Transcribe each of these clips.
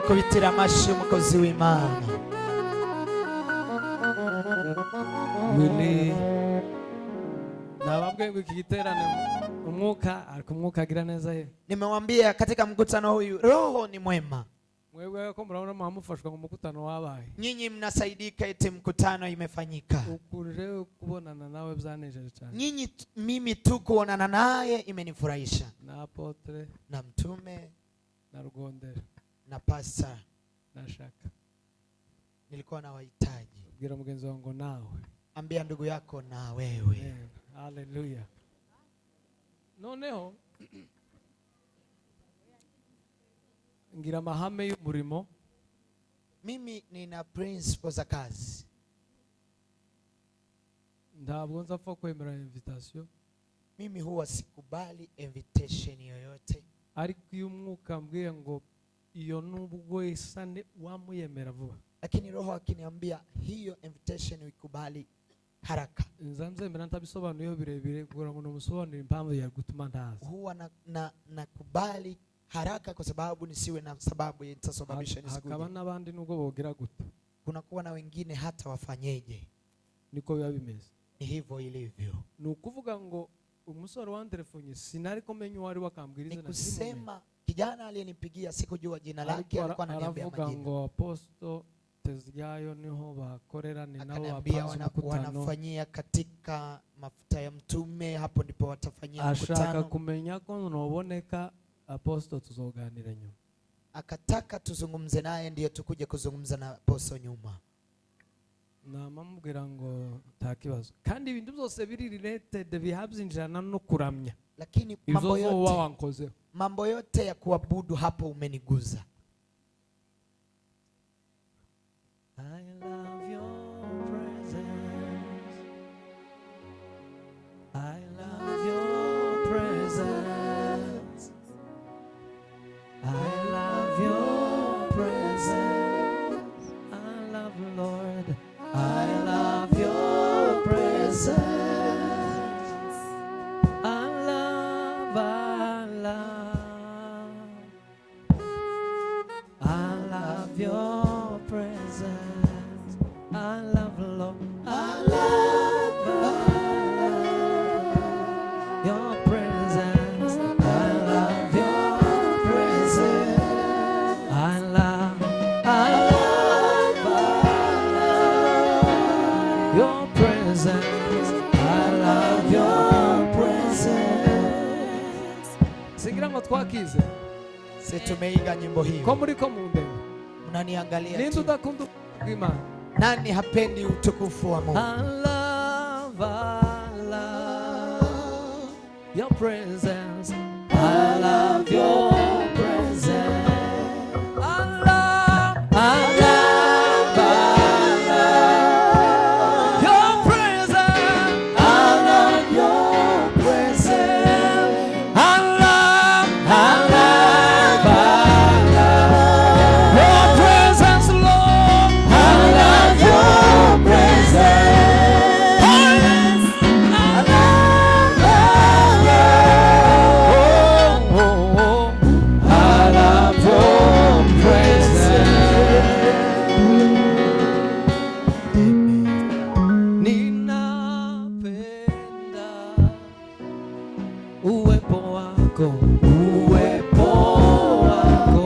Mukubitira amashi umukozi w'Imana. Wili nababwiye ngo iki giterane umwuka ariko umwuka agira neza ye. Nimewambia katika mkutano huyu roho ni mwema. Mwebwe ko murabona mwamufashwa ngo mkutano wabaye. Nyinyi mnasaidika eti mkutano imefanyika. Ukuje kubonana nawe byanejeje cyane. Nyinyi mimi tu kuonana naye imenifurahisha. Na apotre, na mtume, na rugondera, na pastor, na shaka. Nilikuwa na wahitaji. Bwira mugenzi wangu nawe. Ambia ndugu yako na wewe. Hallelujah. Noneho ngira mahame y'umurimo. Mimi nina principles za kazi. Ndabwo nzapfa kwemera invitation. Mimi huwa sikubali invitation yoyote. Ariko iyo umwuka mbwiye ngo iyo nubwo isane wamuyemera vuba. Lakini roho akiniambia hiyo invitation uikubali haraka. Nzamzemera ntabisobanuye birebire kugira ngo numusobanurire impamvu ya gutuma ndaza. Huwa nakubali haraka kwa sababu nisiwe na sababu itasababisha nisikuje. Hakaba nabandi nubwo bogira gute. Kuna kuwa na wengine hata wafanyeje. Niko biba bimeze. Ni hivyo ilivyo. Nukuvuga ngo umusoro wa telefone sinari komenya wari wakambwiriza na kusema kijana aliyenipigia sikujua jina lake, alikuwa ananiambia majina. Aravuga ngo aposto tezyayo niho bakorera ni nao wanafanyia katika mafuta ya mtume, hapo ndipo watafanyia mkutano. Ashaka kumenya ko noboneka aposto tuzoganira nyuma. Akataka tuzungumze naye ndio tukuje kuzungumza na aposto nyuma. Na mamubwira ngo takibazo kandi ibintu byose biri related bihabzinjana no kuramya. Lakini mambo yote ya kuabudu hapo umeniguza. I love your presence. I love your presence. I love your presence. I love Lord. I love your presence. I love your presence. I love Lord. I love your presence. I love your presence. I love your presence. I love your presence. Sigira ngo twakize. Tumeiga nyimbo hiyo. Ko muri ko munde. Unaniangalia tu. Nindu dakunda Bw'Imana. Nani hapendi utukufu wa Mungu? I love your presence. I love your presence. I love your presence. I love your presence. I love your presence, Lord. I love your presence. I love your presence. Ninapenda uwepo wako, uwepo wako.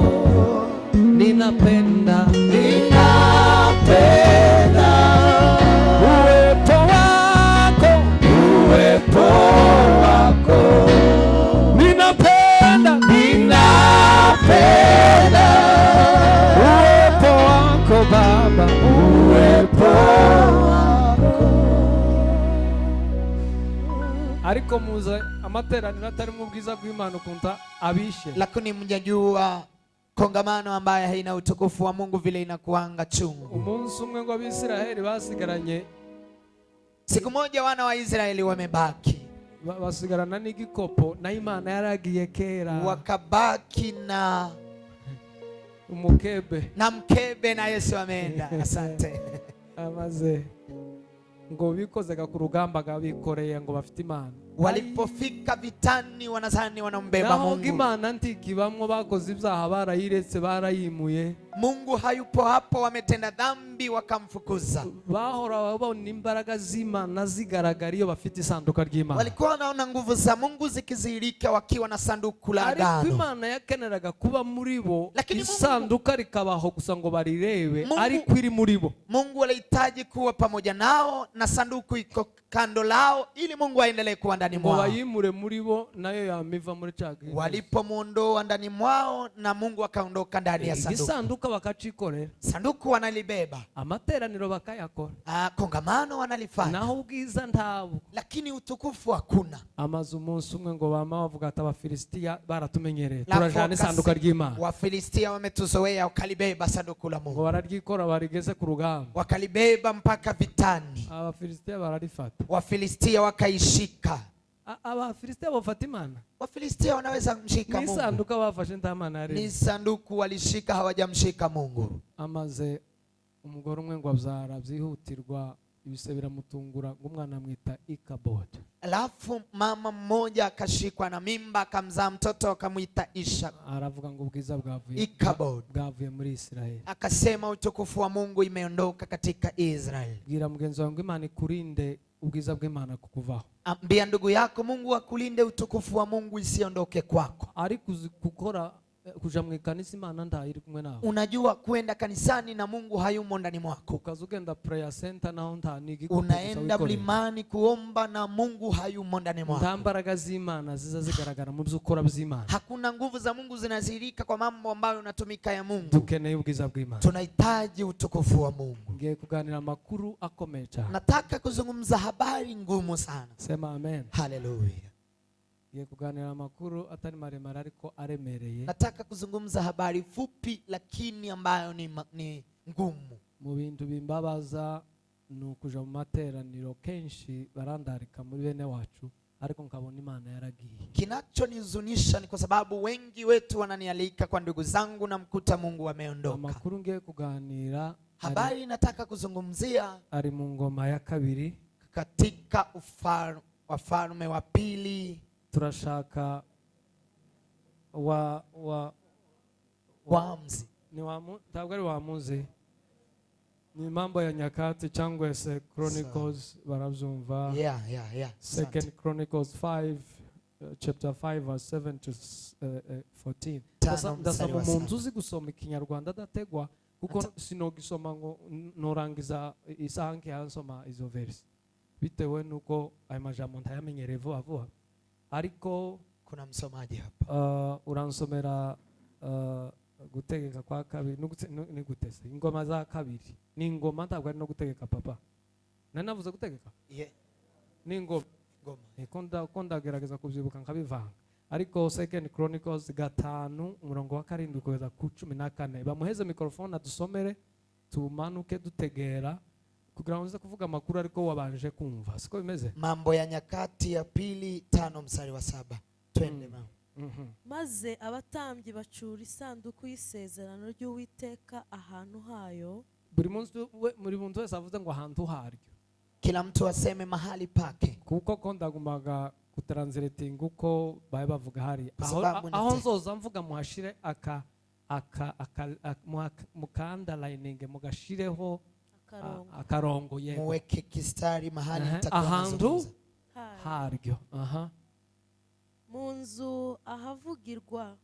Ninapenda uwepo wako, uwepo wako. Ninapenda uwepo wako Baba, uwepo wako. Ariko muze amateraniro atari mu bwiza bw'Imana ukunta abishe. Lakini mjajua kongamano ambaye haina utukufu wa Mungu vile inakuanga chungu. Umunsi umwe ngo Abisiraheli basigaranye. Siku moja wana wa Israeli wamebaki. Basigarana n'igikopo na Imana yaragiye kera. Wakabaki na umukebe. Na mkebe na Yesu ameenda. Asante. Amaze ngo bikozega ku rugamba gabikoreye ngo bafite Imana. walipofika vitani wanadhani wanambeba naho Mungu. Imana ntikibamwo bakoze ibyaha barayiretse barayimuye. Mungu hayupo hapo, wametenda dhambi wakamfukuza. Bahora babona imbaraga z'Imana zigaragara iyo bafite isanduka ry'Imana. Walikuwa wanaona nguvu za Mungu zikizihirika wakiwa na sanduku la agano. Ariko Imana yakeneraga kuba muri bo, Lakini isanduka rikabaho gusa ngo barirebe, ariko iri muri bo. Mungu alihitaji kuwa pamoja nao na sanduku iko kando lao ili Mungu aendelee kuwa ndani mwao. Bayimure muri bo nayo yamiva muri chake. Walipomuondoa ndani mwao na Mungu akaondoka ndani ya sanduku. Isanduka bakacikorera. Sanduku wanalibeba. Amateraniro bakayakora. Kongamano wanalifanya. Naho ubwiza ntabo. Lakini utukufu hakuna. Amazu umunsi umwe ngo bama bavuga ati Abafilisitiya baratumenyereye. Turajana isanduka ry'Imana. Wafilistia wametuzoea, wakalibeba sanduku la Mungu. Bararyikora barigeze ku rugamba. Wakalibeba mpaka vitani. Abafilisitiya bararifata. Wafilistia wakaishika. Abafilisitiya bafata Imana. Wafilistia wanaweza kumshika Mungu. Ni sanduka bafashe ntamana ari. Ni sanduku walishika, hawajamshika Mungu. Amaze umugore umwe ngo abyara byihutirwa, ibise biramutungura ngo umwana amwita Ikabod. Alafu mama mmoja akashikwa na mimba akamzaa mtoto akamwita Isha. Aravuga ngo ubwiza bwavuye Ikabod. Bwavuye muri Israeli. Akasema utukufu wa Mungu imeondoka katika Israeli. Bwira mugenzi wangu Imana ikurinde ubwiza bw'Imana kukuvaho. Ambia ndugu yako Mungu akulinde utukufu wa Mungu isiondoke kwako. Ari kukora kuja mu ikanisa Imana ndayiri kumwe nawe. Unajua kwenda kanisani na Mungu hayumo ndani mwako. Ukazugenda prayer center naho ntanigi. Unaenda mlimani kuomba na Mungu hayumo ndani mwako. Ndambaraga z'Imana ziza zigaragara mu by'ukora by'Imana. Hakuna nguvu za Mungu zinazirika kwa mambo ambayo unatumika ya Mungu. Dukeneye ubwiza bw'Imana. Tunahitaji utukufu wa Mungu. Ngiye kuganira makuru akomeye cyane. Nataka kuzungumza habari ngumu sana. Sema amen. Hallelujah. Ngiye kuganira amakuru atari maremare ariko aremereye. Nataka kuzungumza habari fupi lakini ambayo ni ngumu. Mu bintu bimbabaza nukuja mu materaniro kenshi barandarika muri bene wacu ariko nkabona Imana yaragiye. Kinachonizunisha ni kwa sababu wengi wetu wananialika kwa ndugu zangu na mkuta Mungu ameondoka. Amakuru ngiye kuganira habari nataka kuzungumzia ari mu ngoma ya kabiri katika Wafalme wa pili. Turashaka Waamuzi. Ni ntabwo ari Waamuzi. Ni Mambo ya Nyakati cyangwa Chronicles barabyumva. Yeah. Second Chronicles 5 chapter 5 verse 7 to 14. Ndasaba umuntu uzi gusoma ikinyarwanda adategwa kuko sinogisoma ngo norangiza isaha nk'iyansoma izo verse. Bitewe nuko ayo majambo ntayamenyereye vuba. Ariko kuna msomaji hapa. Uransomera gutegeka kwa kabiri ni gutese ingoma za kabiri. Ni ingoma ntabwo ari no gutegeka papa. Nanavuze gutegeka? Ni ingoma. Konda gerageza kubyibuka nkabivanga. Ariko Second Chronicles 5 umurongo wa 7 kugeza ku 14. Bamuheze microphone adusomere tumanuke dutegera kugira ngo uze kuvuga amakuru ariko wabanje kumva. Siko bimeze? Mambo ya Nyakati ya pili 5 mstari wa 7. Twende mama. Maze abatambyi bacura isanduku y'isezerano ry'Uwiteka ahantu hayo. Buri muntu wese avuze ngo ahantu haryo. Kila mtu aseme mahali pake. Kuko kondagumaga kutranslating uko baye bavuga hari. Aho nzoza mvuga muhashire mukanda lining mugashireho akarongo yego. Muweke kistari mahali ahantu haryo. Mu nzu ahavugirwa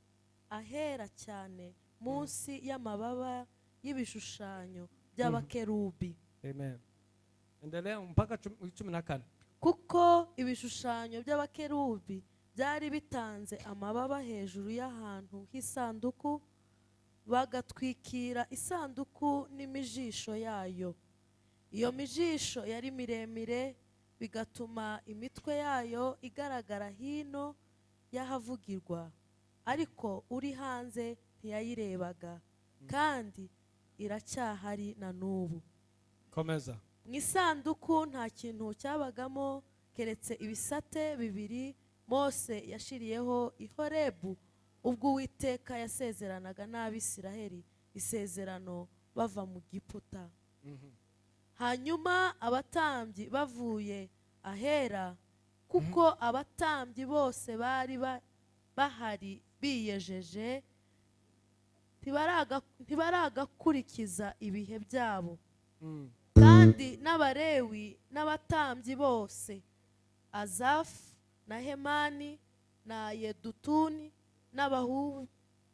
ahera cyane munsi y'amababa y'ibishushanyo by'abakerubi. Amen. Endelea mpaka 14. Kuko ibishushanyo by'abakerubi byari bitanze amababa hejuru y'ahantu h'isanduku, bagatwikira isanduku n'imijisho yayo. Iyo mijisho yari miremire bigatuma imitwe yayo igaragara hino y'ahavugirwa, ariko uri hanze ntiyayirebaga, kandi iracyahari na n'ubu. Komeza. Mu isanduku nta kintu cyabagamo keretse ibisate bibiri Mose yashiriyeho i Horebu ubwo Uwiteka yasezeranaga n'Abisiraheli isezerano bava mu Giputa. Hanyuma abatambyi bavuye ahera kuko abatambyi bose bari bahari biyejeje ntibaragakurikiza ibihe byabo. Kandi n'abarewi n'abatambyi bose, Azafu na Hemani na Yedutuni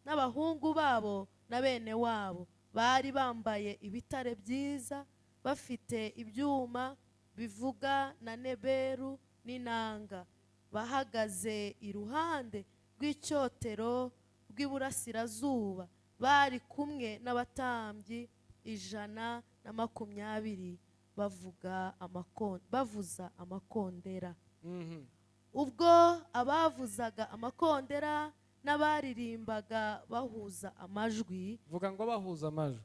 n'abahungu babo na bene wabo bari bambaye ibitare byiza, bafite ibyuma bivuga na neberu n'inanga, bahagaze iruhande rw'icyotero rw'iburasirazuba. Bari kumwe n'abatambyi 120 bavuza amakondera. Ubwo abavuzaga amakondera n'abaririmbaga bahuza amajwi, vuga ngo bahuza amajwi,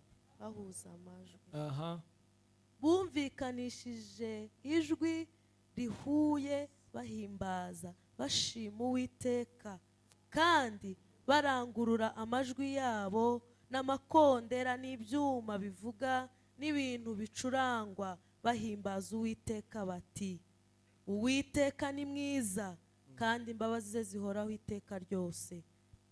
bumvikanishije ijwi rihuye bahimbaza bashima Uwiteka, kandi barangurura amajwi yabo n'amakondera n'ibyuma bivuga n'ibintu bicurangwa bahimbaza Uwiteka bati, Uwiteka ni mwiza kandi imbabazi ze zihoraho iteka ryose.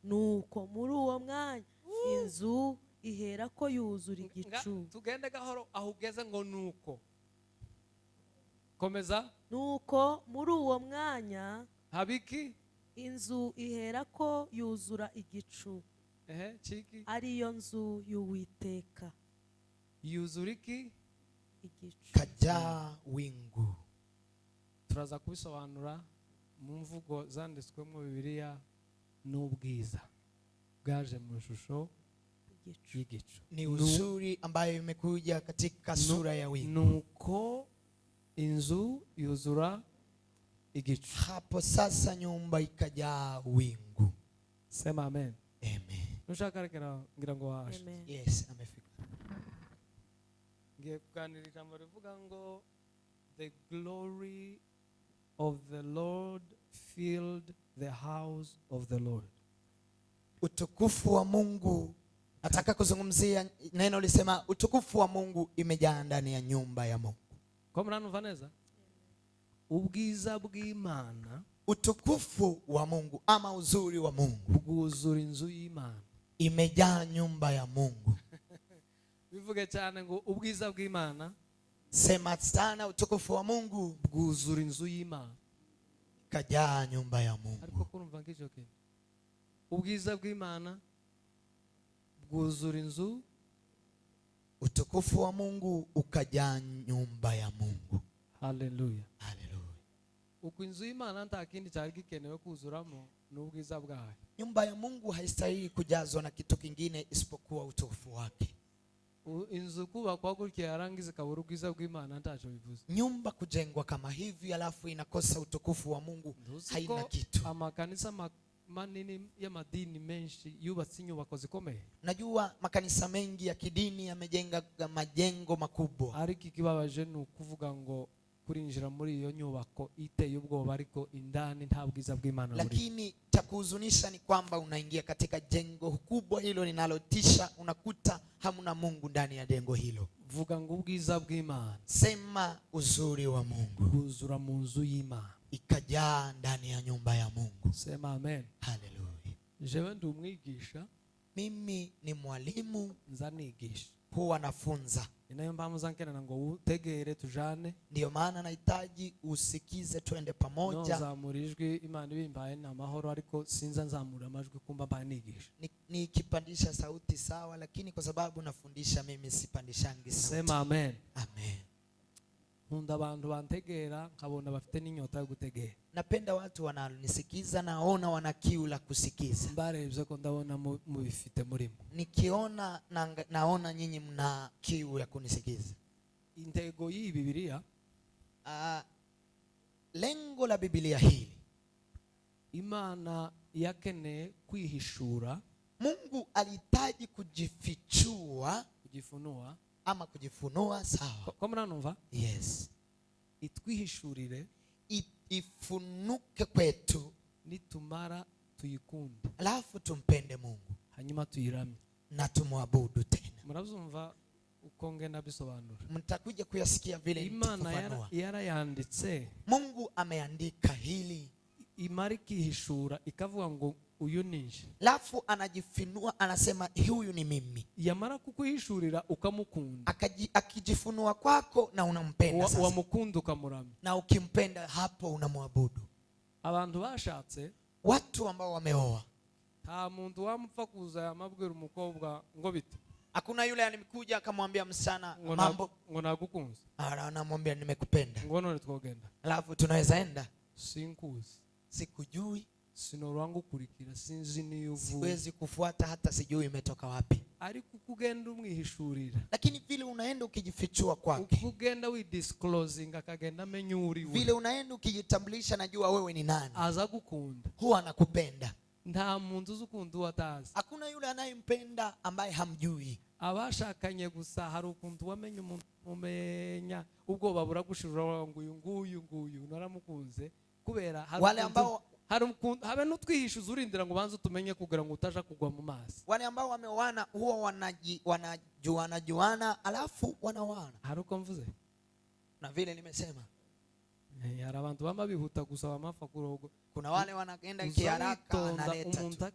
Nuko muri uwo mwanya inzu ihera ko yuzura igicu. Tugende gahoro aho ugeze ngo nuko. Komeza. Nuko muri uwo mwanya habiki inzu ihera ko yuzura igicu. Chiki. Ariyo nzu y'Uwiteka. Yuzura iki? Igicu. Kajya wingu. Turaza kubisobanura mu mvugo zanditswe mu Bibiliya n'ubwiza bwaje mu shusho y'igicu. Ni uzuri ambayo imekuja katika sura ya wingu. Nuko inzu yuzura igicu. Hapo sasa nyumba ikajaa wingu. Sema amen. Amen. Nushaka ngira ngo washe. Yes, amefika. Ngiye kuganira ijambo rivuga ngo the glory of the Lord filled the house of the Lord. Utukufu wa Mungu. Nataka kuzungumzia neno lisema utukufu wa Mungu imejaa ndani ya nyumba ya Mungu. Kwa mrano vaneza? Ubwiza bw'Imana. Utukufu wa Mungu ama uzuri wa Mungu bwuzura inzu y'Imana. Imejaa nyumba ya Mungu. Bivuge cyane ngo ubwiza bw'Imana. Sema sana utukufu wa Mungu bwuzura inzu y'Imana. Kajaa nyumba ya Mungu. Ariko kurumva ngicyo kintu. Ubwiza bw'Imana bwuzura inzu. Utukufu wa Mungu ukajaa nyumba ya Mungu. Hallelujah. Hallelujah. Uko inzu y'Imana nta kindi cyari gikenewe kuzuramo n'ubwiza bwayo. Nyumba ya Mungu haistahili kujazwa na kitu kingine isipokuwa utukufu wake. Inzu kubakwa gutya yarangiza kabura ubwiza bw'Imana ntacyo bivuze. Nyumba kujengwa kama hivi alafu inakosa utukufu wa Mungu haina kitu. Amakanisa manini y'amadini menshi yubatse inyubako zikomeye. Najua makanisa mengi ya kidini yamejenga majengo makubwa. Ariko ikibabaje ni ukuvuga ngo kurinjira muri iyo nyubako iteye ubwoba ariko indani nta bwiza bw'Imana buri. Lakini takuhuzunisha ni kwamba unaingia katika jengo kubwa hilo linalotisha, unakuta hamna Mungu ndani ya jengo hilo. Vuga ngo ubwiza bw'Imana. Sema uzuri wa Mungu buzura mu nzu y'Imana. Ikajaa ndani ya nyumba ya Mungu. Sema amen. Hallelujah. Jewe ndi umwigisha. Mimi ni mwalimu. Nzanigisha. Huwa nafunza. Inayo mpamvu zankena ngo utegere tujane. Ndio maana nahitaji usikize twende pamoja. Nzamura ijwi Imana ibimbaye na mahoro ariko sinza nzamura amajwi kumba banigisha. Nikipandisha sauti sawa, lakini kwa sababu nafundisha mimi sipandishangi sauti. Sema amen. Amen. Nkunda abantu bantegera nkabona bafite n'inyota yo gutegera. Napenda watu wananisikiza, naona wana kiu la kusikiza. Mbarebye ko ndabona mubifite murimo. Nikiona naona nyinyi mna kiu ya kunisikiza. Intego hii Biblia, lengo la Biblia hili, Imana yakene kwihishura. Mungu alihitaji kujifichua, kujifunua ama kujifunua, sawa. Kwa mnanumva? Yes. Itwihishurire, ifunuke kwetu nitumara tuyikunde. Alafu tumpende Mungu. Hanyuma tuyiramye. Na tumwabudu tena. Murazumva uko ngenda bisobanura. Mtakuja kuyasikia vile Imana yarayanditse. Mungu ameandika hili. Imari kihishura ikavuga ngo uyu ninje. Lafu anajifunua anasema huyu ni mimi. Yamara kukuhishurira ukamukunda. Akijifunua kwako na unampenda sasa. Wamukunda ukamuramya. Na ukimpenda hapo unamwabudu. Abantu bashatse, watu ambao wameoa, nta muntu wamupfa kuza amabwira umukobwa ngo bite. Hakuna yule alimkuja akamwambia msana mambo ngo nagukunze. Anamwambia nimekupenda. Ngo none twogenda. Alafu tunaweza enda. Sinkuzi. Sikujui. Sinorangu kurikira sinzi niyuvu. Siwezi kufuata hata sijui imetoka wapi. Ariko kugenda umwihishurira. Lakini vile unaenda ukijifichua kwake. Ukugenda we disclosing akagenda menyuri. Vile unaenda ukijitambulisha najua wewe ni nani. Aza gukunda. Huwa anakupenda. Nta muntu uzukunda watazi. Hakuna yule anayempenda ambaye hamjui. Abashakanye gusa hari ukuntu wamenye umenya ubwo babura gushirura ngo uyu nguyu naramukunze kubera wale ambao habe n'utwihishuza urindira ngo banze tumenye kugira ngo utaja kugwa mu mazi. Wale ambao wameoana huwa wanajuana alafu wanaoana. Hari uko mvuze na vile nimesema. Hari abantu bama bihuta gusaba amafa kurogo. Kuna wale wanaenda kiharaka analeta. Umuntu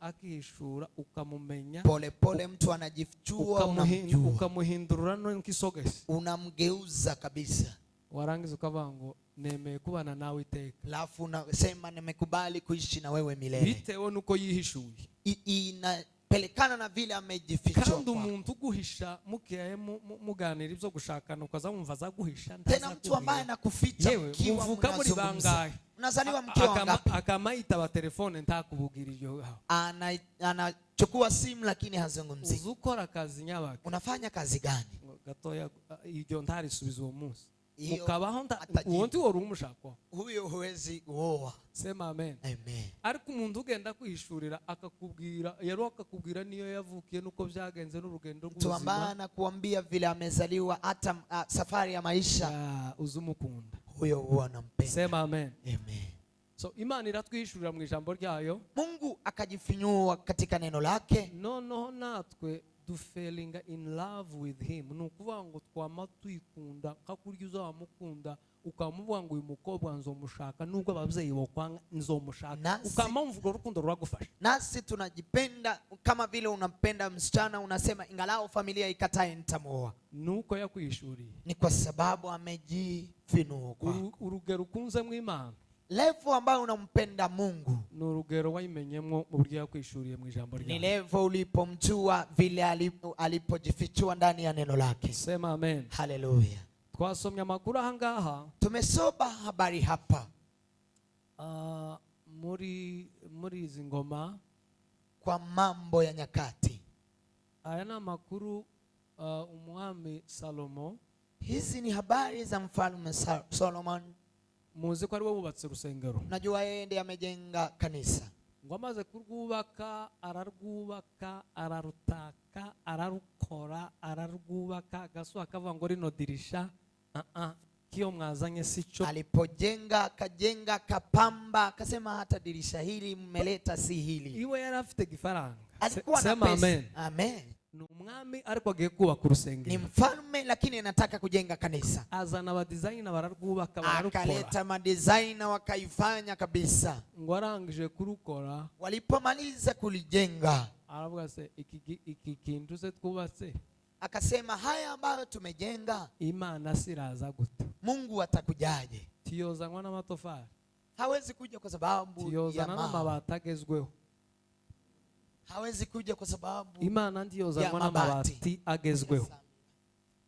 akishura ukamumenya. Pole pole mtu anajifichua ukamuhindurura no nkisogesi. Unamgeuza kabisa. Warangiza ukavango nemeye kubana nawe iteka. Alafu unasema nimekubali kuishi na wewe milele. Bitewe nuko yihishuye. Inapelekana na vile amejifichua. Kandi umuntu guhisha mukiyaye muganira ibyo gushakana ukaza mumva za guhisha tena mtu ambaye anakuficha mkiwa muri bangahe. Unazaliwa mkiwa wangapi? Akamaita ba telefone ntakubugira iyo. Anachukua simu lakini hazungumzi. Uzukora kazi nyabaka. Unafanya kazi gani? Gatoya iyo ntari subiza uwo munsi. Ukabaho uwonti wori umushako. Huyo huwezi uoa. Sema amen. Amen. Ariko umuntu ugenda kwihishurira akakubwira yaro akakubwira niyo yavukiye nuko byagenze n'urugendo rw'ubuzima. Tuambana kuambia vile amezaliwa hata safari ya maisha. Uzumukunda. Huyo huwa anampenda. Sema amen. Amen. So Imana iratwihishurira mu ijambo ryayo. Mungu akajifunua katika neno lake. Noneho natwe to falling in love with him nukuvuga ngo twama twikunda kakurya uzamukunda ukamuvuga ngo uyu mukobwa nzomushaka nubwo abavyeyi bokwanga nzomushaka ukamumvuga urukundo rwagufasha. Nasi tunajipenda kama vile unampenda msichana unasema ingalao familia ikatae nitamuoa. Nuko yakwishuriye ni kwa sababu amejifunua kwako. Urugero kunze mw'Imana level ambayo unampenda Mungu n'urugero wayimenyemo mu buryo yakwishuriye mu ijambo ryawe. Ni level ulipomjua vile alipojifichua ndani ya neno lake. Sema amen. Hallelujah. Twasomya makuru ahangaha. Tumesoma habari hapa. Muri izi ngoma kwa mambo ya nyakati. Aya na makuru umwami Salomo. Hizi ni habari za mfalme Solomon. Muzi ko ari we bubatse urusengero. Najua yeye ndiye amejenga kanisa. Ngo amaze kurwubaka ararutaka ararukora ararwubaka gaso akavuga ngo rino dirisha kiyo mwazanye sicho. Alipojenga akajenga kapamba akasema hata dirisha hili mmeleta si hili. Iwe yari afite gifaranga. Sema amen. Amen. Numwami ariko agiye kubaka urusengero. Ni mfalme lakini anataka kujenga kanisa. Azana ba designer bararwubaka bararukora. Akaleta ma designer wakaifanya kabisa. Ngo arangije kurukora. Walipomaliza kulijenga aravuga se iki kintu se twubatse. Akasema haya ambayo tumejenga Imana siraza gute. Mungu atakujaje? Tiyozanwa na matofali. Hawezi kuja kwa sababu ya mabati agezweho. Hawezi kuja kwa sababu Imana ndiyo zanwa na mabati agezweho.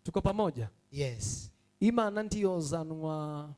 Tuko pamoja? Yes. Imana ndiyo zanwa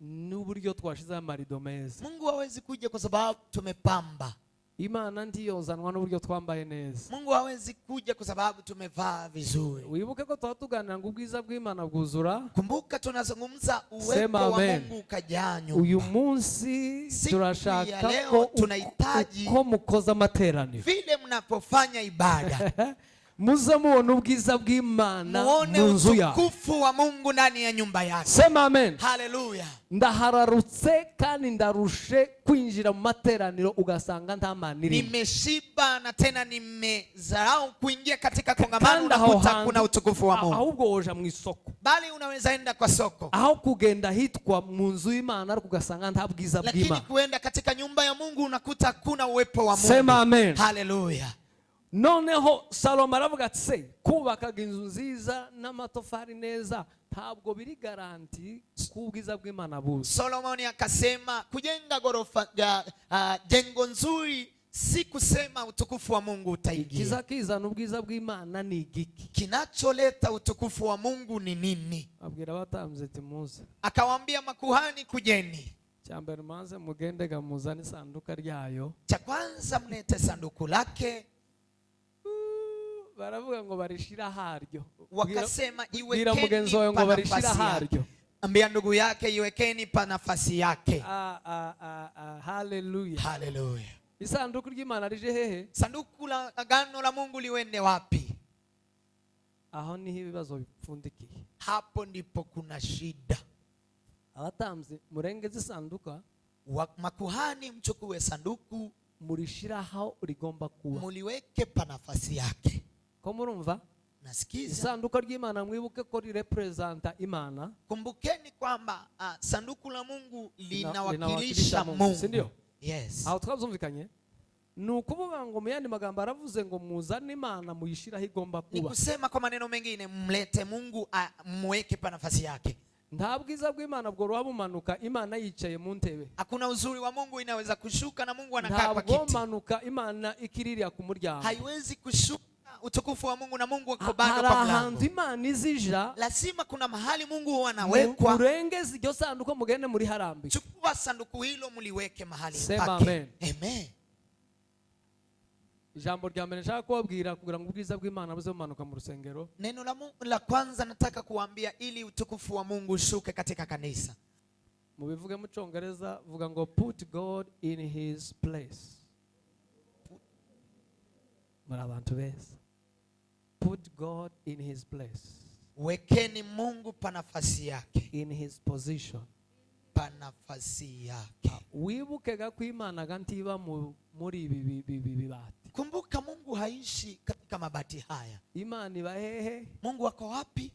n'uburyo twashize amarido meza. Mungu hawezi kuja kwa sababu tumepamba. Imana ndiyo zanwa n'uburyo twambaye neza. Mungu hawezi kuja kwa sababu tumevaa vizuri. Wibuke ko twatuganira ngo ubwiza bw'Imana bwuzura. Kumbuka tunazungumza uwepo wa Mungu kajanyo. Uyu munsi turashaka ko tunahitaji ko mukoza amateraniro. Vile mnapofanya ibada muze mubona ubwiza bw'Imana muone mu nzu yawe. utukufu wa Mungu ndani ya nyumba yake. Sema amen. Haleluya. Ndahararutse kandi ndarushe kwinjira mu materaniro ugasanga nta mana irimo. Nimeshiba na tena nimezarau kuingia katika kongamano unakuta kuna utukufu wa Mungu. Ahubwo woja mu isoko. Bali unaweza enda kwa soko. Aho kugenda hitwa mu nzu y'Imana ariko ugasanga nta bwiza bw'Imana. Lakini kuenda katika nyumba ya Mungu unakuta kuna uwepo wa Mungu. Sema amen. Haleluya. Noneho Salomo aravuga ati se kubakaga inzu nziza n'amatofari neza ntabwo biri garanti kubwiza bw'Imana buza. Solomoni akasema kujenga gorofa jengo nzuri si kusema utukufu wa Mungu utaingia. Kiza n'ubwiza bw'Imana ni igiki? Kinacholeta utukufu wa Mungu ni nini? Abwira abatamze ati muze. Akawaambia makuhani kujeni. Cyambere manze mugende gamuzane sanduka ryayo. Cha kwanza mlete sanduku lake. Baravuga ngo barishira haryo. Wakasema iwekeni mugenzi wawe ngo barishira haryo. Ambia ndugu yake iwekeni pa nafasi yake. Hallelujah. Hallelujah. Isanduku ry'Imana rije hehe? Sanduku la agano la Mungu liwende wapi? Aho niho ibibazo bipfundikiye. Hapo ndipo kuna shida. Abatamzi murengeze sanduka. Makuhani mchukue sanduku murishiraho rigomba kuba. Muliweke pa nafasi yake. Ko murumva? Nasikiza. Sanduka ry'Imana mwibuke ko rirepresenta Imana. Kumbukeni kwamba sanduku la Mungu linawakilisha Mungu. Si ndio? Yes. Aho twazumvikanye? Nukuvuga ngo mu yandi magambo aravuze ngo muzane Imana muyishiraho igomba kuba. Ni kusema kwa maneno mengine mlete Mungu muweke pa nafasi yake. Nta bwiza bw'Imana bwo ruhabumanuka Imana yicaye mu ntebe. Hakuna uzuri wa Mungu inaweza kushuka na Mungu anakaa kwa kiti. Ntabwo manuka Imana ikiririya ku muryango. Haiwezi kushuka utukufu wa Mungu na Mungu uko bado kwa mlango. Imana izija. Lazima kuna mahali Mungu huwa anawekwa. Murengeze iryo sanduku mugende muri harambi. Chukua sanduku hilo muliweke mahali pake. Sema amen. Amen. Ijambo rya mbere nshaka kubabwira kugira ngo ubwiza bw'Imana buze bumanuka mu rusengero. Neno la Mungu la kwanza nataka kuambia ili utukufu wa Mungu ushuke katika kanisa. Mubivuge mu Cyongereza vuga ngo put God in his place. Mara abantu beza. Put God in his place. Wekeni Mungu pa nafasi yake. In his position. Pa nafasi yake. Wibuke ga kw'Imana gantiba muri ibi bibati. Kumbuka Mungu haishi katika mabati haya. Imana iba hehe? Mungu wako wapi?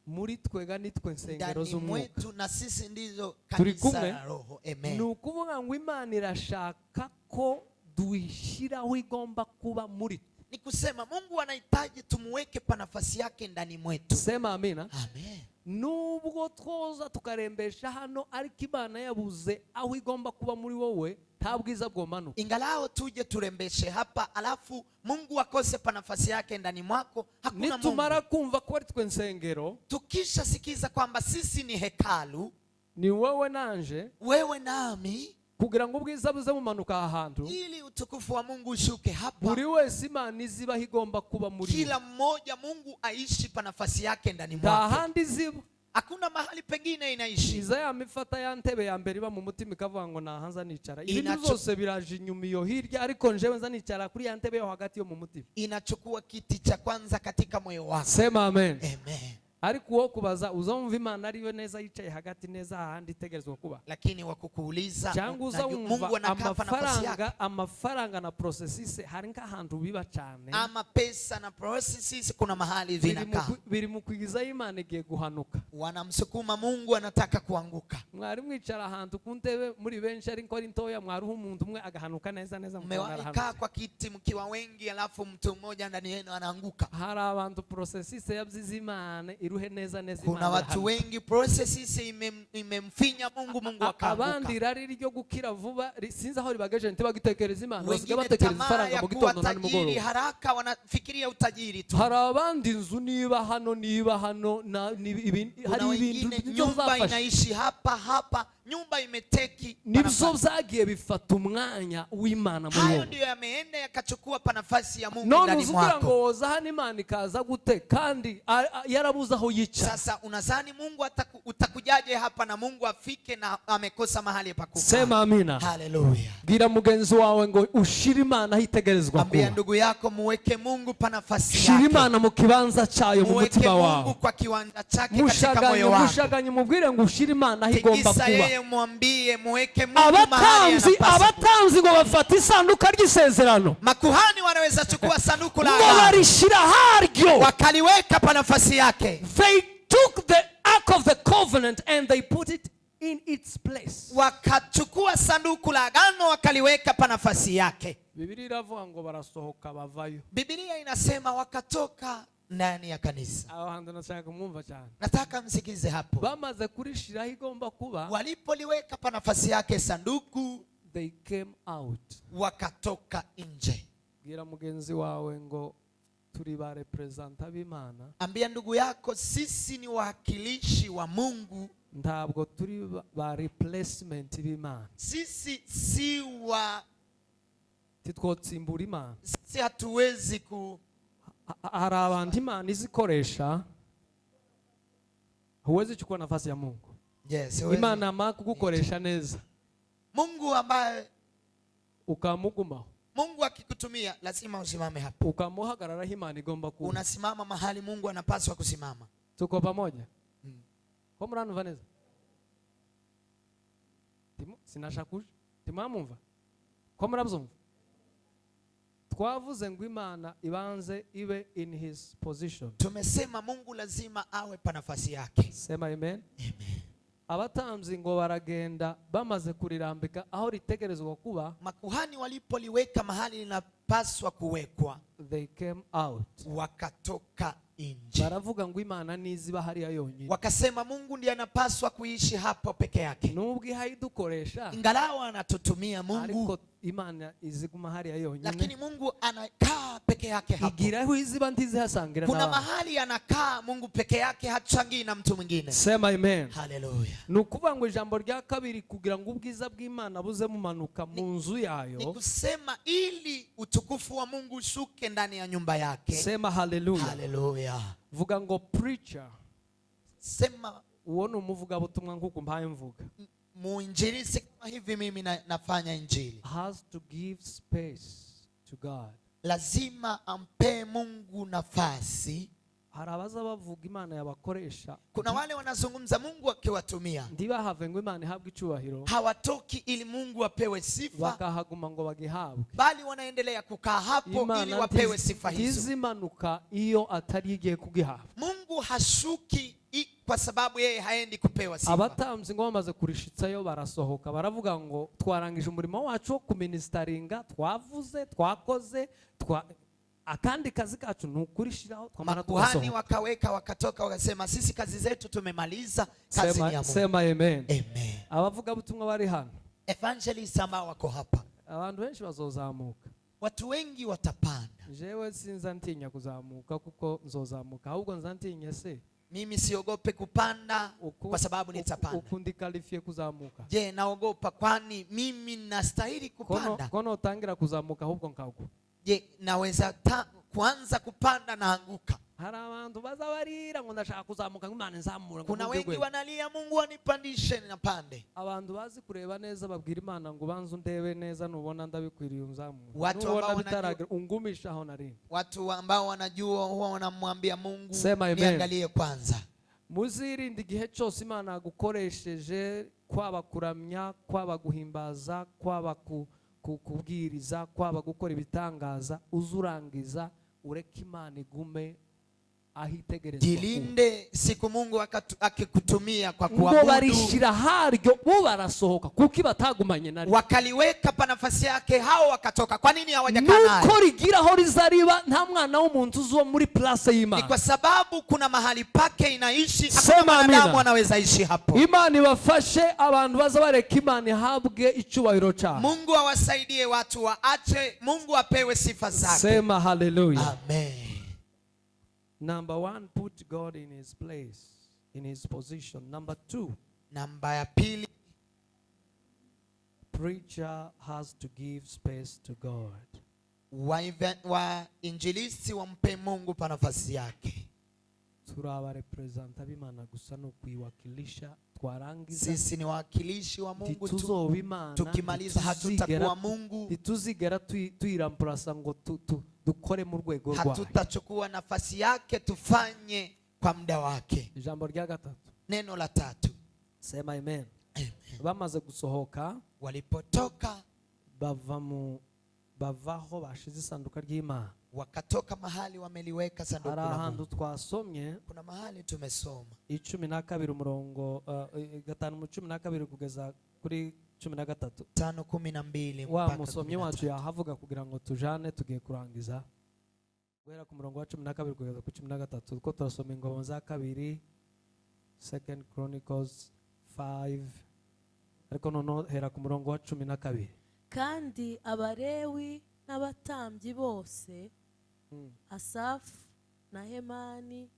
Muri twega nitwe nsengero z'umwuka. Mwetu na sisi ndizo kanisa la Roho. Amen. Nukuvuga ngo Imana irashaka ko dushiraho igomba kuba muri. Ni kusema Mungu anahitaji tumuweke pa nafasi yake ndani mwetu. Sema amina. Amen. Nubwo twoza tukarembesha hano ariko Imana yabuze aho igomba kuba muri wowe nta bwiza bwomanuka. Ingalao tuje turembeshe hapa alafu Mungu akose pa nafasi yake ndani mwako, hakuna Mungu. Nitumara kumva ko ari twe nsengero, tukisha sikiza kwamba sisi ni hekalu, ni wewe nanje, wewe nami, kugira ngo ubwiza buze bumanuka ahantu, ili utukufu wa Mungu ushuke hapa, buri wese Imana iziba igomba kuba muri. Kila mmoja Mungu aishi pa nafasi yake ndani mwake. Tahandi ziba. Hakuna mahali pengine inaishi. Isaya mifata ya ntebe ya mbere iba mu mutima ikavuga ngo nahanza nicara. Ibintu byose biraje inyuma iyo hirya ariko njewe nza nicara kuri ya ntebe yo hagati yo mu mutima. Inachukua kiti cha kwanza katika moyo wako. Sema amen. Amen. Ariko wo kubaza uzumva Imana ariyo neza yicaye hagati neza ahandi itegerezwa kuba. Lakini wakukuuliza Mungu anakaa nafasi yake. Amafaranga na processes hari nk'ahantu biba cyane. Ama pesa na processes kuna mahali vinakaa. Biri mu kwigiza Imana igiye guhanuka. Wanamsukuma Mungu anataka kuanguka. Mwari mwicara ahantu ku ntebe muri benshi ariko ari ntoya mwaruhu umuntu umwe agahanuka neza neza mmewakaa kwa kiti mkiwa wengi alafu mtu mmoja ndani yenu anaanguka. Hari abantu processes yabyiza Imana iruhe neza neza. Kuna watu wengi processes imemfinya Mungu akaanguka. Abandi rari ryo gukira vuba sinza aho ribageje ntibagitekereza Imana basigaye batekereza ifaranga mu gitondo na nimugoroba. Haraka wanafikiria utajiri tu. Hari abandi inzu niba hano hari ibintu nyumba inaishi hapa nyumba imeteki nibyo byagiye bifata umwanya w'Imana muri hayo wowe. ndio yameenda yakachukua nafasi ya Mungu none ndani uzugira mwako. ngo woza hano Imana ikaza gute kandi yarabuze aho yica. Sasa unadhani Mungu utakujaje hapa na Mungu afike na amekosa mahali pa kukaa? Sema amina. Haleluya. Bwira mugenzi wawe ngo ushire Imana ahitegerezwa Ambia kuba. ndugu yako muweke Mungu pa nafasi Shira yake. Imana mu kibanza cyayo mu mutima Mungu wawe. kwa kiwanja chake katika moyo wako. Mushaganye mubwire ngo ushire Imana aho igomba Tikisa kuba. yeye mwambie muweke Mungu mahali anapaswa. Abatanzi ngo bafata isanduka ry'isezerano. Makuhani wanaweza chukua sanduku la ngo barishira haryo wakaliweka pa nafasi yake. They took the ark of the covenant and they put it in its place. Wakachukua sanduku la agano wakaliweka pa nafasi yake. Biblia iravuga ngo barasohoka bavayo. Biblia inasema wakatoka ndani ya kanisa. Aho hando nataka kumumva cyane. Nataka msikize hapo. Bamaze kurishira igomba kuba. Walipoliweka pa nafasi yake sanduku, they came out. Wakatoka nje. Gira mugenzi wawe ngo turi ba representa b'Imana. Ambia ndugu yako sisi ni wakilishi wa Mungu. Ntabwo turi ba replacement b'Imana. Sisi si wa titwotsimbura Imana. Sisi hatuwezi hari abantu Imana izikoresha huwezi chukua nafasi ya Mungu. Yes, Imana ama kugukoresha neza. Mungu ambaye ukamugumaho. Mungu akikutumia lazima usimame hapo. Ukamuhagarara Imana igomba kuba. Unasimama mahali Mungu anapaswa kusimama. Tuko pamoja? Kwa murano vaneza. Sinashakuje. Timamumva. Kwa murabuzumva. Twavuze ngo Imana ibanze ibe in his position. Tumesema Mungu lazima awe pa nafasi yake. Sema amen. Amen. Abatamzi ngo baragenda bamaze kurirambika aho ritegerezwa kuba. Makuhani walipoliweka mahali linapaswa kuwekwa, they came out. Wakatoka nje. Baravuga ngo Imana niziba hariya yonyine. Wakasema Mungu ndiye anapaswa kuishi hapo peke yake. Nubwo haidukoresha. Ingalawa anatutumia Mungu. Ariko Imana iziguma hariya yonyine. Lakini Mungu anakaa peke yake hapo. Igiraho iziba ndizi hasangira kuna mahali anakaa Mungu peke yake, hachangii na mtu mwingine. Sema amen. Haleluya. Nukuvuga ngo ijambo rya kabiri kugira ngo ubwiza bw'Imana buze mumanuka mu nzu yayo. Ni kusema ili utukufu wa Mungu ushuke ndani ya nyumba yake. Sema haleluya. Haleluya. Vuga ngo preacher. Sema uone umuvuga butumwa nkuko mbaye mvuga. Muinjilisi kama hivi mimi nafanya injili. Has to give space to God. Lazima ampe Mungu nafasi. Harabaza bavuga Imana yabakoresha. Kuna wale wanazungumza Mungu akiwatumia. Ndiba have ngo Imana ihabwe icubahiro. Hawatoki ili Mungu apewe sifa. Bakahaguma ngo bagihabwe. Bali wanaendelea kukaa hapo ili wapewe sifa hizo. Izimanuka iyo atari igiye kugihabwa. Mungu hashuki kwa sababu yeye haendi kupewa sifa. Abatamzi ngo bamaze kurishitsayo barasohoka baravuga ngo twarangije umurimo wacu wo kuministeringa, twavuze, twakoze, akandi kazi kacu nukurishiraho twamara tugasohoka. Makuhani wakaweka wakatoka wakasema sisi kazi zetu tumemaliza, kazi ni ya Mungu. Sema amen. Amen. Abavuga butumwa bari hano. Evangelists ambao wako hapa. Abantu benshi bazozamuka. Watu wengi watapanda. Jewe sinza ntinya kuzamuka kuko nzozamuka ahubwo nzantinya se. Mimi siogope kupanda kwa sababu nitapanda. Ukundikalifiye kuzamuka. Je, naogopa kwani mimi nastahili kupanda? Kono utangira kuzamuka ahubwo nkagwa. Je, naweza kuanza kupanda na anguka? Hari abantu bazabarira ngo ndashaka kuzamuka Imana nzamura. Kuna wengi wanalia Mungu anipandishe napande. Abantu bazi kureba neza babwira Imana ngo banzu ndebe neza nubona ndabikwiriye unzamura. Watu ambao wanajua ungumisha aho nari. Watu ambao wanajua huwa wanamwambia Mungu niangalie kwanza. Muzirinde igihe cyose Imana gukoresheje kwaba kuramya, kwaba guhimbaza, kwaba kubwiriza, kwaba gukora ibitangaza, uzurangiza ureke Imana igume ahitegerezwa. Jilinde siku Mungu akikutumia kwa kuabudu. Ngo barishira haryo bo barasohoka kuko batagumanye nari. Wakaliweka pa nafasi yake hao wakatoka. Kwa nini hawajakaa naye? Nuko rigira ho rizariba nta mwana w'umuntu uzo muri place y'Imana. Ni kwa sababu kuna mahali pake inaishi, hakuna mwanadamu anaweza ishi hapo. Imana ibafashe abantu baza bareka Imana ihabwe icubahiro cyane. Mungu awasaidie watu waache Mungu apewe sifa zake. Sema haleluya. Amen. Number 1, put God in his place, in his position. Number 2, namba ya pili, preacher has to give space to God. Injilisti wampe Mungu pa nafasi yake. Turaba representa b'Imana gusa no kwiwakilisha twarangiza. Sisi ni wakilishi wa Mungu tu. Tukimaliza hatutakuwa Mungu. Tituzigera tuiramplasa ngo dukore mu rwego rwayo. Hatutachukua nafasi yake tufanye kwa muda wake. Ijambo rya gatatu. Neno la tatu. Sema amen. Bamaze gusohoka, walipotoka bavaho bashize isanduka ry'Imana. Wakatoka mahali wameliweka sanduku la Mungu. Twasomye, kuna mahali tumesoma 12 umurongo 5:12 kugeza kuri 13. 5:12 wa musomyi wacu yahavuga kugira ngo tujane tugiye kurangiza guhera ku murongo wa 12 kugeza ku 13. Uko turasoma ingabo za kabiri, 2 Chronicles 5, ariko noneho hera ku murongo wa 12. Kandi Abalewi n'abatambyi bose, Asafu na Hemani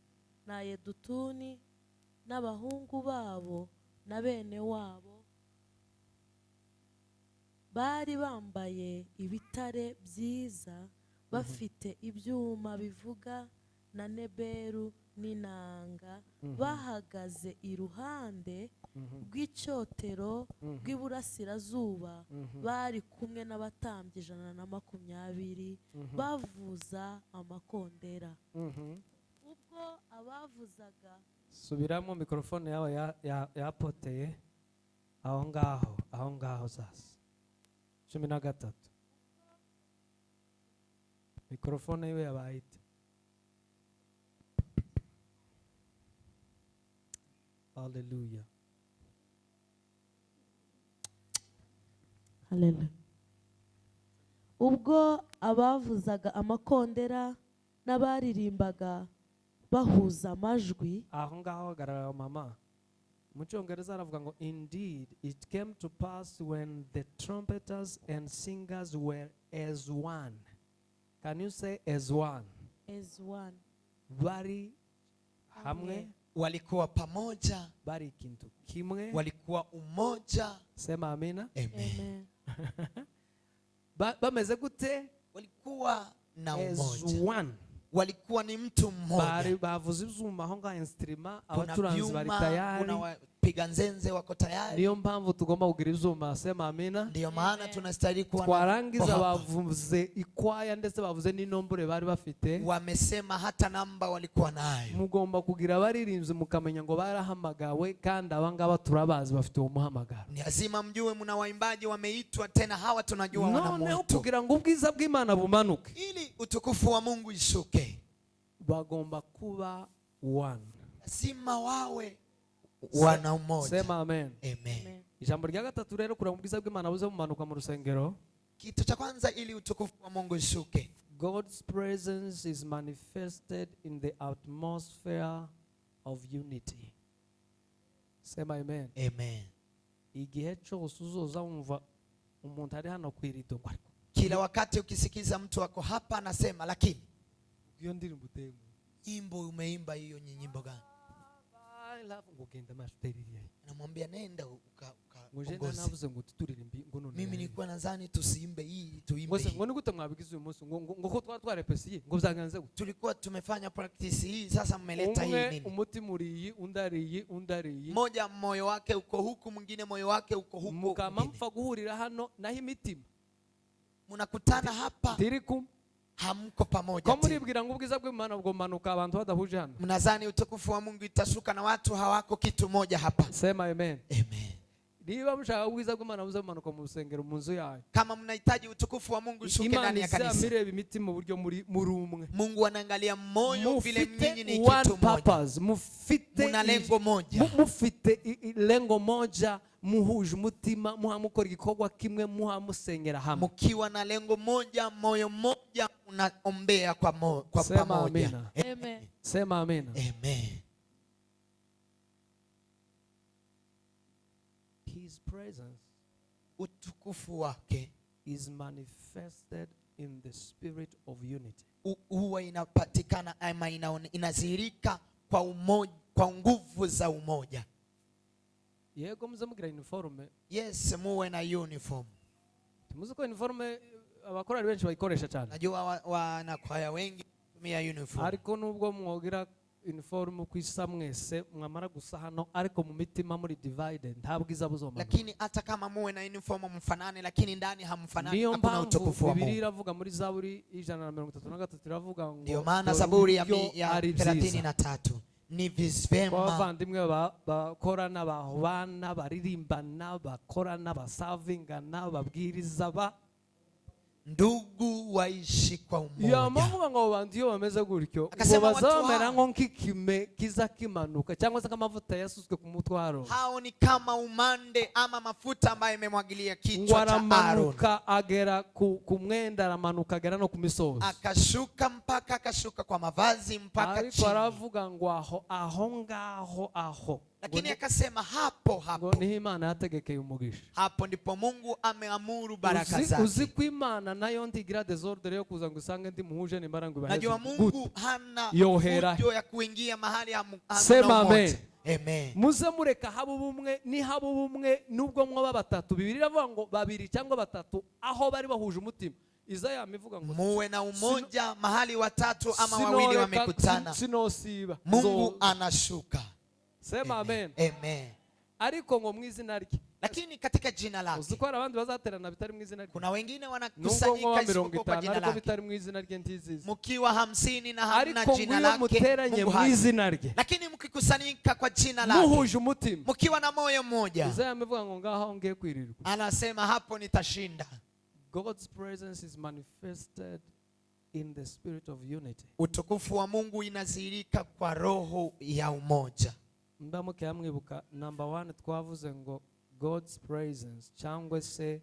na Yedutuni n'abahungu babo na bene wabo, bari bambaye ibitare byiza, bafite ibyuma bivuga na neberu n'inanga, bahagaze iruhande rw'icyotero rw'iburasirazuba, bari kumwe n'abatambyi 120 bavuza amakondera. Ubwo abavuzaga, subiramo mikrofone yawe yapoteye aho ngaho sasa. 13 mikrofone yiwe yabayite. Hallelujah. Hallelujah. Ubwo abavuzaga amakondera n'abaririmbaga bahuza amajwi, aho ngaho garara mama. Mu Cyongereza aravuga ngo, indeed it came to pass when the trumpeters and singers were as one. Can you say as one? As one. Bari hamwe, walikuwa pamoja, bari kintu kimwe, walikuwa umoja. Sema amina. Amen. Bameze gute? Walikuwa na umoja. As one. Walikuwa ni mtu mmoja. Bari bavuza ivyuma aho nga instrument, abacuranzi bari tayari. Kuna piga nzenze wako tayari. Niyo mpamvu tugomba kugira ivyuma. Sema amina. Ndiyo maana tunastahili kuwa twarangiza bavuze ikwaya ndetse bavuze n'inombure bari bafite. Wamesema hata namba walikuwa nayo. Mugomba kugira baririmbye mukamenya ngo barahamagawe kandi abangaba turabazi bafite uwo muhamagaro. Ni lazima mjue muna waimbaji wameitwa, tena hawa tunajua wana moto. None kugira ngo ubwiza bw'Imana bumanuke, ili utukufu wa Mungu ishuke, bagomba kuba one. Lazima wawe wana umoja. Sema amen. Amen. Ijambo rya gatatu rero kugira ngo ubwiza bw'Imana buze bumanuka mu rusengero, kitu cha kwanza ili utukufu wa Mungu ishuke, God's presence is manifested in the atmosphere of unity. Sema amen. Amen. Igihe cyose uzoza wumva umuntu ari hano kwirido, kila wakati ukisikiza mtu wako hapa anasema, lakini iyo ndirimbo uteye nyimbo umeimba hiyo nyimbo gani? Namwambia nenda mimi nilikuwa nadhani tusiimbe hii, tuimbe hii. Ngo nigute mwabigize uyu munsi ngo ko twarepesiye ngo byanganze gute? Tulikuwa tumefanya practice hii, sasa mmeleta hii nini? Umutima uriyi undariyi, moja moyo wake uko huku, mwingine moyo wake uko huku. Mukama mfa guhurira hano naho imitima munakutana hapa tiriku hamko pamoja. Kwa muribwira ngo ubwiza bw'Imana bwo manuka abantu badahuje hano. Mnadhani utukufu wa Mungu itashuka na watu hawako kitu moja hapa. Sema amen. Amen. Niba mshaka ubwiza bw'Imana buze manuka mu rusengero mu nzu yayo, kama mnahitaji utukufu wa Mungu ushuke ndani ya kanisa, Imana mireba imitima uburyo muri umwe. Mungu anaangalia moyo vile nyinyi ni kitu moja. Mufite lengo moja. Mufite lengo moja, muhuje umutima, muhamukora igikorwa kimwe, muhamusengera hamwe. Mkiwa na lengo moja, moyo moja, unaombea kwa pamoja. Amen. Sema amen. Amen. His presence, utukufu wake, is manifested in the spirit of unity. Huwa inapatikana ama inazirika kwa umoja, kwa nguvu za umoja. Yego mzamugira uniforme. Yes, muwe na uniform. Muzi ko uniforme abakorari benshi bayikoresha cyane. Najua wanakwaya wengi tumia uniform. Ariko nubwo mwogira uniform kwisa mwese mwamara gusa hano ariko mu mitima muri divided nta bwiza buzoma. Lakini hata kama muwe na uniform mfanane lakini ndani hamfanani, niyo hakuna utukufu wa Mungu. Biblia iravuga muri Zaburi 133 iravuga ngo ndio maana Zaburi ya 33 ni vizema bavandimwe bakorana bahwana baririmbana bakorana basavingana babwiriza ba ndugu waishi kwa umoja. Ya mavuga ngo bandiyo bameze gutyo ngo bazamera nko nk'ikime kiza kimanuka cyangwa se kamavuta yasutswe ku mutwaro. Hao ni kama umande ama mafuta ambayo yamemwagilia kichwa cha Aaron. Aramanuka agera ku mwenda, aramanuka agera no ku misozi. Akashuka mpaka akashuka kwa mavazi mpaka chini. Ariko aravuga ngo aho ngaho. Lakini akasema hapo ni Imana yategekeye umugisha. Hapo ndipo Mungu ameamuru baraka zake. Uzi ko Imana nayo ndigira desordre yo kuza ngo usange ndi muhuje nimbara ngo ibaheze. Najua Mungu hana fujo ya kuingia mahali hamna. Sema amen. Amen. Muze mureka haba ubumwe ni haba ubumwe nubwo mwoba batatu. Bibiri iravuga ngo babiri cyangwa batatu aho bari bahuje umutima. Isaya amevuga ngo muwe na umoja mahali watatu ama wawili wamekutana. Sinosiba. Mungu anashuka. Sema amen. Amen. Ariko ngo mwizina rye. Lakini katika jina lake. Uziko abandi bazaterana bitari mwizina rye. Kuna wengine wanakusanyika isipokuwa kwa jina lake. Ariko bitari mwizina rye ntizizi. Mkiwa 50 na hamna jina lake. Muteranye mwizina rye. Lakini mkikusanyika kwa jina lake. Muhuje umutima. Mkiwa na moyo mmoja. Isaya amevuga ngo ngaho ngiye kwirirwa. Anasema hapo nitashinda. God's presence is manifested in the spirit of unity. Utukufu wa Mungu inazirika kwa roho ya umoja. Ndamuke amwibuka number 1 twavuze ngo God's presence cyangwa se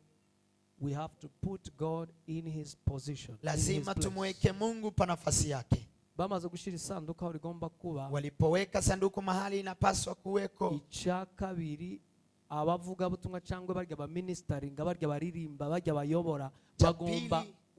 we have to put God in his position. Lazima tumweke Mungu pa nafasi yake. Bamaze gushira isanduku aho rigomba kuba. Walipoweka sanduku mahali inapaswa kuweko. Icya kabiri abavuga butumwa cyangwa barya ba ministering barya baririmba barya bayobora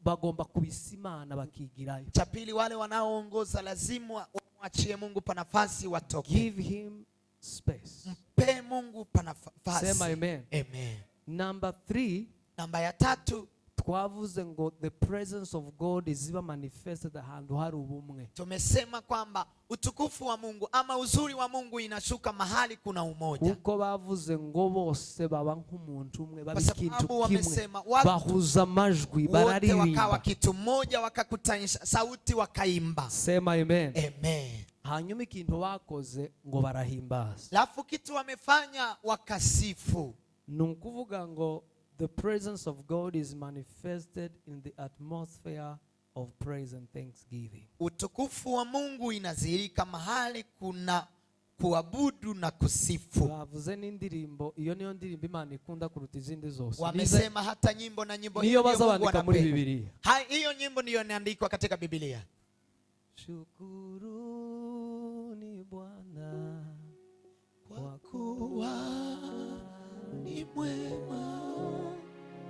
bagomba kubisimana bakigirayo. Cha pili wale wanaoongoza lazima wamwachie Mungu pa nafasi watoke. Give him space. Mpe Mungu pa nafasi. Sema amen. Amen. Number 3, namba ya 3 twavuze ngo the presence of God is even manifested ahantu hari ubumwe. Tumesema kwamba utukufu wa Mungu ama uzuri wa Mungu inashuka mahali kuna umoja. Uko bavuze ngo bose baba nk'umuntu umwe babikintu kimwe bahuza amajwi bararirimba wakawa kitu moja wakakutanisha sauti wakaimba. Sema amen. Amen. Hanyuma ikintu bakoze ngo barahimbaza. Lafu kitu wamefanya wakasifu. Nukuvuga ngo the presence of God is manifested in the atmosphere of praise and thanksgiving. Utukufu wa Mungu inazirika mahali kuna kuabudu na kusifu. Bavuze n'indirimbo, iyo niyo ndirimbo Imana ikunda kuruta izindi zose. Wamesema hata nyimbo na nyimbo hiyo bazabandika muri Biblia. Hiyo nyimbo ndiyo inaandikwa katika Biblia. Shukuruni Bwana kwa kuwa ni mwema,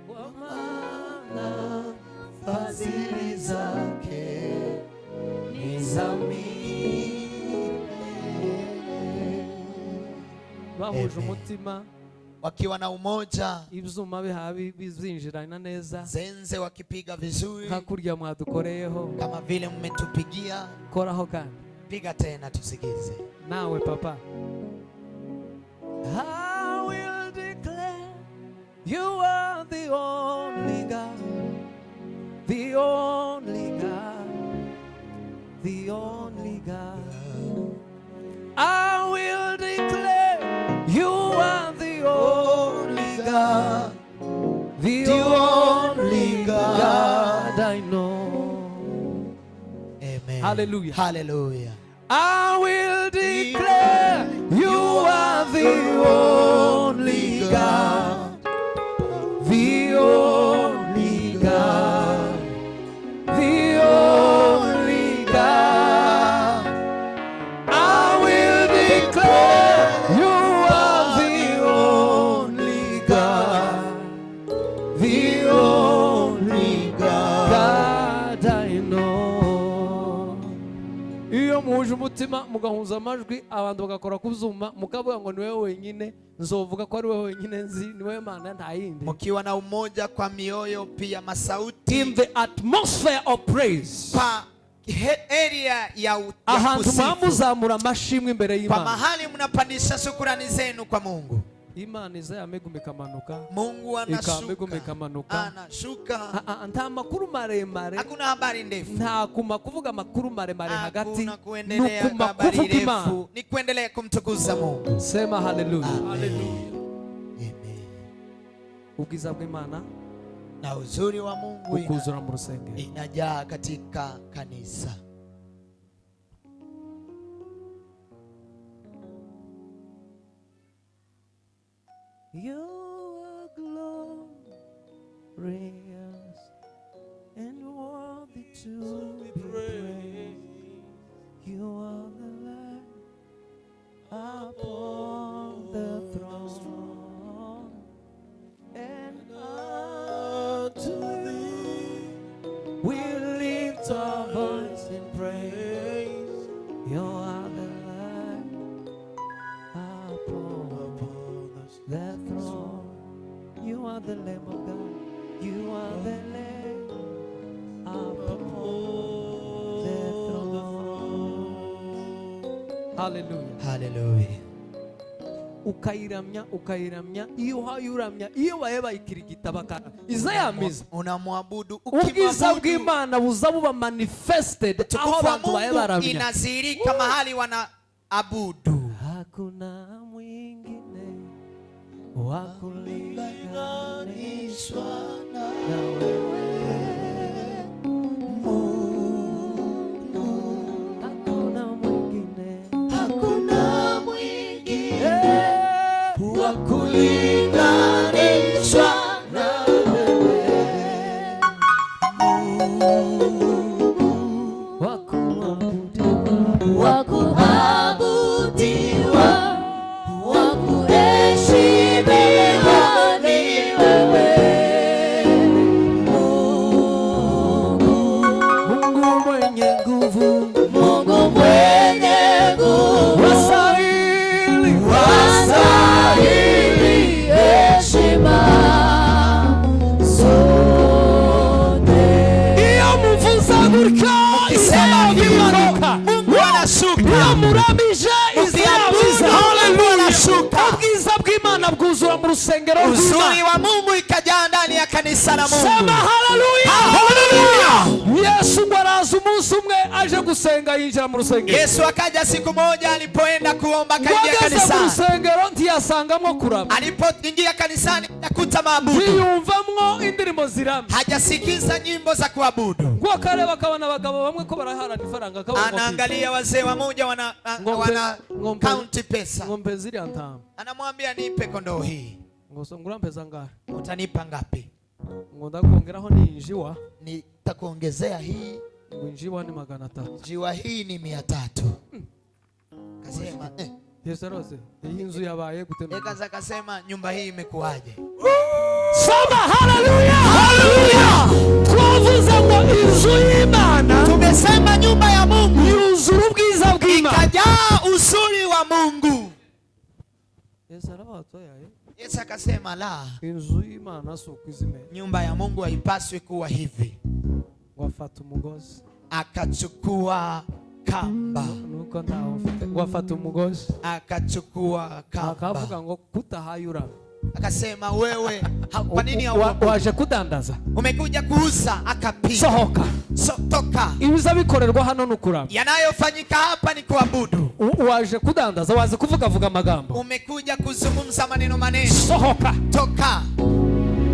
kwa maana fadhili zake ni za milele. Bahuje umutima wakiwa na umoja, ibyuma bihabi bizinjirana neza, zenze wakipiga vizuri hakurya mwadukoreyeho kama vile mmetupigia. Koraho kandi piga tena tusikize. Nawe papa. I will declare you are the only God, the only God, the only God. I will declare you are the only God, the only God I know. Amen. Hallelujah. Hallelujah. I will declare you are the only God, the only God, the only God. I will declare you are the only God, the only God I know. Iyo muhuje umutima mugahuza amajwi abantu bagakora kuzuma mukavuga ngo niwe wenyine nzovuga ko ari wowe wenyine nzi, ni wowe Mana nta yindi. Mkiwa na umoja kwa mioyo pia masauti. In the atmosphere of praise. Pa area ya ahantu mwamuzamura amashimwe imbere y'Imana. Kwa mahali mnapandisha shukrani zenu kwa Mungu. Imana iza yamegumika manuka. Mungu anashuka. Anashuka. Nta makuru maremare. Hakuna habari ndefu. Nta kuvuga makuru maremare hagati. Hakuna habari ndefu. Ni kuendelea kumtukuza Mungu. Sema hallelujah. Hallelujah. Amen. Ubwiza bw'Imana na uzuri wa Mungu ukuzura mu rusengero. Inajaa katika kanisa. You are glorious and worthy to be praised. You are the Lamb upon the throne, and unto thee we lift our voice in praise. You are the Lamb upon the throne. You are the Lamb of God. You are the Lamb upon the throne. Hallelujah. Hallelujah. Ukairamya iyo hayuramya iyo baye bayikirigita bakara iza yamiza unamwabudu ubwiza bw'Imana buza buba manifested aho abantu baye baramya inazirika mahali wanaabudu. Hakuna mwingine wa kulinganishwa na wewe Mungu. Hakuna mwingine wa kulinganishwa na wewe Mungu. Wa kuabudiwa wa kuheshimiwa ni wewe Mungu. Mungu mwenye nguvu, Mungu mwenye nguvu, wastahili heshima zote. Iyo muvuza gutya isema bimanuka, Mungu anashuka. Iyo muramije izabwiza, haleluya. Ubwiza bw'Imana bwuzura mu rusengero rw'Imana. Uzuri wa Mungu ikajaa ndani ya kanisa la Mungu. Sema haleluya. Haleluya. Yesu araza umunsi umwe aje gusenga yinjira mu rusengero. Yesu akaja siku moja alipoenda kuomba kaingia kanisani. Mu rusengero ntiyasangamo kuraba. Alipoingia kanisani akakuta maabudu. Yumvamwo indirimbo ziramye. Hajasikiza nyimbo za kuabudu. Ngo kareba kabana abagabo bamwe ko baraharana ifaranga kabona. Anaangalia wazee wamoja wana count pesa. Ngombe ziri antama. Anamwambia nipe kondoo hii. Ngoso ngura mpesa ngahe? Utanipa ngapi? Ngo ndakuongeraho ni njiwa. Nitakuongezea hii. Ngo njiwa ni 300. Njiwa hii ni 300. Kasema Yesu rose. Iyi nzu yabaye gute? Ekaza kasema nyumba hii imekuaje? Soma haleluya. Haleluya. Twavuze ngo inzu y'Imana. Tumesema nyumba ya Mungu yuzura ubwiza bw'Imana. Ikajaa uzuri wa Mungu. Yesu arabatoya Yesu akasema la. Inzu y'Imana sokwizime. Nyumba ya Mungu haipaswi kuwa hivi. Wafata umugozi. Akachukua kamba. Nuko ntaho mfite. Wafata umugozi. Akachukua kamba. Akavuga ngo kutahayura. Akasema wewe kwa nini waje kudandaza? Umekuja kuuza. Akapiga. Sohoka. Toka. Ibiza bikorerwa hano nukuraba. Yanayofanyika hapa ni kuabudu. Waje kudandaza, waje kuvuga amagambo. Umekuja kuzungumza maneno. Sohoka. Toka.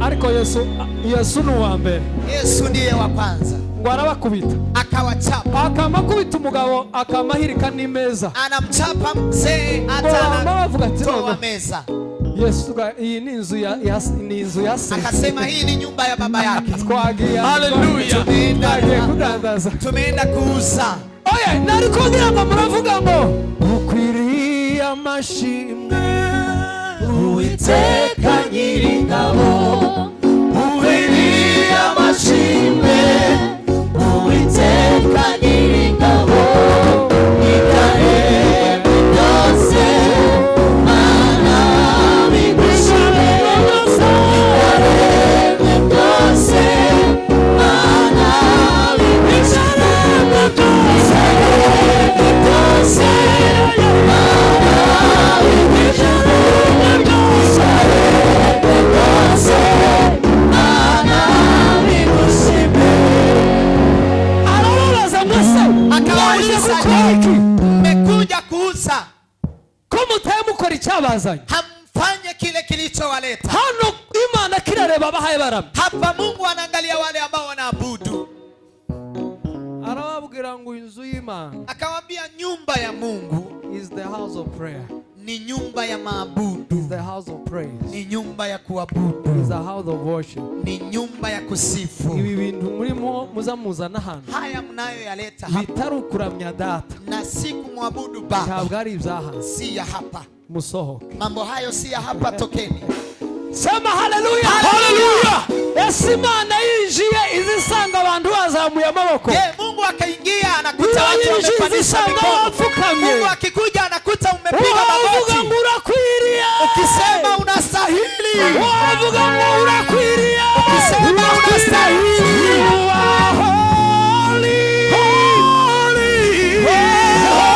Ariko Yesu ni uwa mbere. Yesu ndiye wa kwanza. Ngo arabakubita. Akawachapa. Akamakubita umugabo akamahirika n'imeza. Anamchapa mzee hata toa meza. Yesu iyi ni inzu ya se. Akasema hii ni nyumba ya baba yake. Twagiye. Haleluya. Tumeenda kuuza. Oye, nariko ngira ngo muravuga ngo ukwiriye amashimwe Uwiteka Nyiringabo. Ukwiriye amashimwe Uwiteka Nyiringabo. Ikarebe byose Mana iki mmekuja kuuza, ko mutaye mukora icyabazanye hamfanye kile kilichowaleta hano. Imana kirareba abahaye barame. hapa. Mungu anaangalia wale ambao wanaabudu. Arababwira ngo inzu y'Imana Akawaambia nyumba ya Mungu is the house of prayer, ni nyumba ya maabudu, is the house of praise, ni nyumba ya kuabudu, is the house of worship. ni nyumba ya kusifu. Ibi bintu murimo muzamuzana hano Haya mnayoyaleta hapa bitari ukuramya data, na si kumwabudu Baba, ntabwo ari ibyaha, si ya hapa. musohoke. Mambo hayo si ya hapa, tokeni. Sema haleluya, haleluya. Ese Imana yinjiye izisanga abantu bazamuye amaboko. Mungu akaingia anakuta watu wamepandisha mikono. Mungu akikuja anakuta umepiga magoti. Ukisema unastahili, wavuga ngo urakwiriye. Ukisema unastahili, you are holy, holy, holy.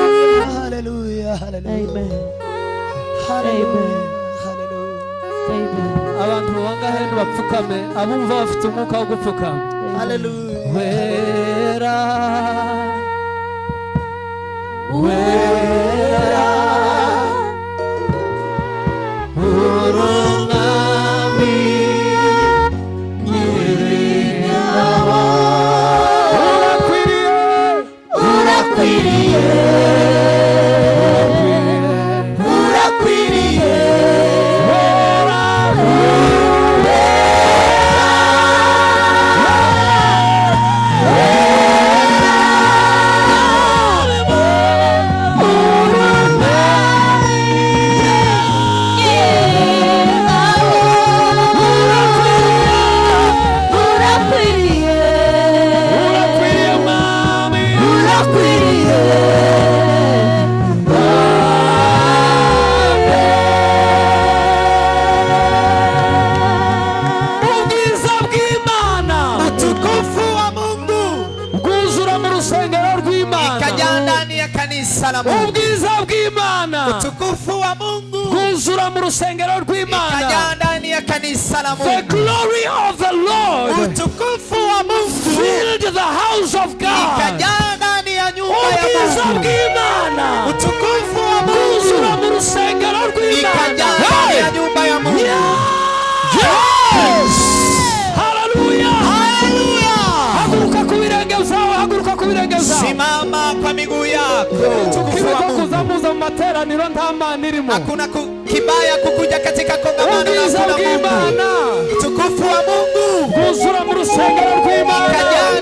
Hallelujah, hallelujah. Amen. Abantu bangahe bapfukame abumva bafite umwuka wo gupfukama. Hallelujah. Wera, wera, urunami nyir'ingabo. Urakwiriye, urakwiriye, urakwiriye, wera, ubwiza bw'Imana, utukufu wa Mungu kuzura mu rusengero rw'Imana, ikajaa ndani ya kanisa la Mungu. the glory of the Lord, utukufu wa Mungu filled the house of God, ikajaa ndani ya nyumba ya ubwiza Mungu. bw'Imana, utukufu wa Mungu kuzura mu rusengero rw'Imana, ikajaa ndani ya nyumba ya Mungu. Yes! Hallelujah! Hallelujah! Haguruka ku birenge byawe, haguruka ku birenge byawe. Simama kwa miguu yako. Utukufu wa Mungu. Kuzamuza mu materaniro nta mana irimo. Hakuna kibaya kukuja katika kongamano la Mungu. Utukufu wa Mungu kuzura mu rusengero rw'Imana, ikajaa